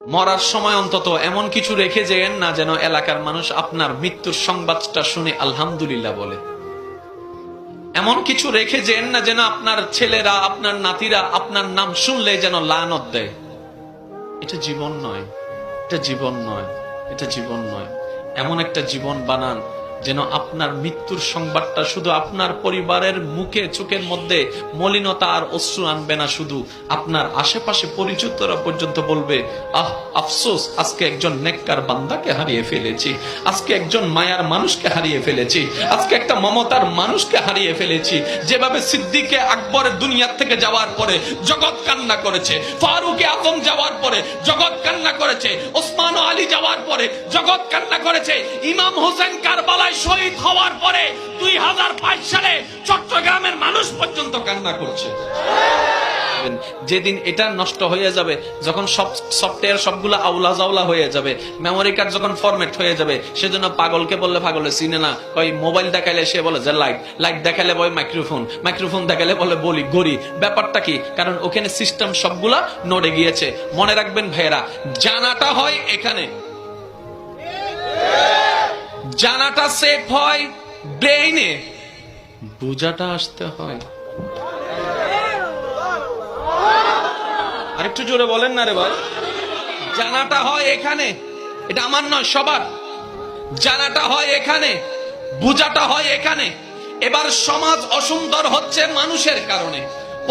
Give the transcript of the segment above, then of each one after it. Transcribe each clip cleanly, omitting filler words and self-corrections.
মরার সময় অন্তত এমন কিছু রেখে যেন না যেন এলাকার মানুষ আপনার মৃত্যুর সংবাদটা শুনে আলহামদুলিল্লাহ বলে। এমন কিছু রেখে যেন না যেন আপনার ছেলেরা আপনার নাতিরা আপনার নাম শুনলে যেন লানত দেয়। এটা জীবন নয়, এটা জীবন নয়, এটা জীবন নয়। এমন একটা জীবন বানান যেন আপনার মৃত্যুর সংবাদটা শুধু আপনার পরিবারের মুখে চোখের মধ্যে মলিনতা আর অশ্রু আনবে না, শুধু আপনার আশেপাশে পরিচিতরা পর্যন্ত বলবে, আহ আফসোস, আজকে একজন নেককার বান্দাকে হারিয়ে ফেলেছি, আজকে একজন মায়ার মানুষকে হারিয়ে ফেলেছি, আজকে একটা মমতার মানুষকে হারিয়ে ফেলেছি। যেভাবে সিদ্দিকে আকবরের দুনিয়া থেকে যাওয়ার পরে জগৎ কান্না করেছে, ফারুকে আজম যাওয়ার পরে জগৎ কান্না করেছে, ওসমান ও আলী যাওয়ার পরে জগৎ কান্না করেছে, ইমাম হোসেন কারবালায় শহীদ হওয়ার পরে 2005 সালে চট্টগ্রামের মানুষ পর্যন্ত কান্না করছে। যেদিন এটা নষ্ট হয়ে যাবে, যখন সব সফটওয়্যার সবগুলো আউলা জাউলা হয়ে যাবে, মেমোরি কার্ড যখন ফরম্যাট হয়ে যাবে, সেজন্য পাগলকে বললে পাগলে চিনে না, কই মোবাইল দেখাইলে সে বলে যে লাইট, লাইট দেখাইলে বলে মাইক্রোফোন, মাইক্রোফোন দেখাইলে বলে বলি ঘড়ি। ব্যাপারটা কি? কারণ ওখানে সিস্টেম সবগুলা নড়ে গিয়েছে। মনে রাখবেন ভাইয়েরা, জানাটা হয় এখানে, জানাটা সেফ হয় ব্রেইনে, বুঝাটা আসতে হয়। আরেকটু জোরে বলেন না রে ভাই। জানাটা হয় এখানে, এটা আমার নয়, সবার। জানাটা হয় এখানে, বুঝাটা হয় এখানে। এবার সমাজ অসুন্দর হচ্ছে মানুষের কারণে,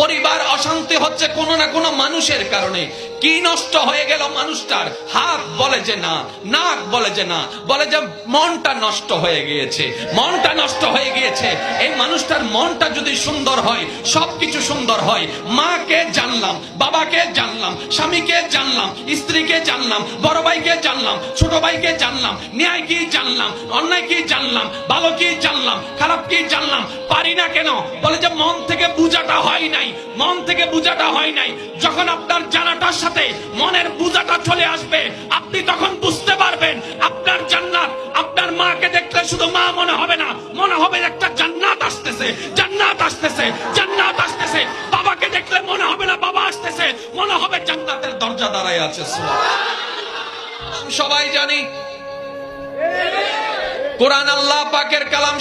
পরিবার অশান্তি হচ্ছে কোনো না কোনো মানুষের কারণে। কি নষ্ট হয়ে গেল মানুষটার? হাত বলে যে না, নাক বলে যে না, বলে যে মনটা নষ্ট হয়ে গিয়েছে, মনটা নষ্ট হয়ে গিয়েছে। এই মানুষটার মনটা যদি সুন্দর হয়, সবকিছু সুন্দর হয়। মাকে জানলাম, বাবাকে জানলাম, স্বামীকে জানলাম, স্ত্রীকে জানলাম, বড় ভাইকে জানলাম, ছোট ভাইকে জানলাম, ন্যায় কি জানলাম, অন্যায় কি জানলাম, ভালো কি জানলাম, খারাপ কি জানলাম। পারি না কেন? বলে যে মন থেকে বুঝাটা হয় নাই, মন থেকে বুঝাটা হয় নাই। যখন আপনার জানাটার সাথে মনের বুঝাটা চলে আসবে, আপনি তখন বুঝতে পারবেন আপনার জান্নাত। আপনার মাকে দেখলে শুধু মা মনে হবে না, মনে হবে একটা জান্নাত আসতেছে, জান্নাত আসতেছে, জান্নাত আসতেছে। বাবাকে দেখলে মনে হবে না বাবা আসতেছে, মনে হবে জান্নাতের দরজা দাঁড়ায় আছে। সবাই জানি কোরআন আল্লাহ পাকের কালাম।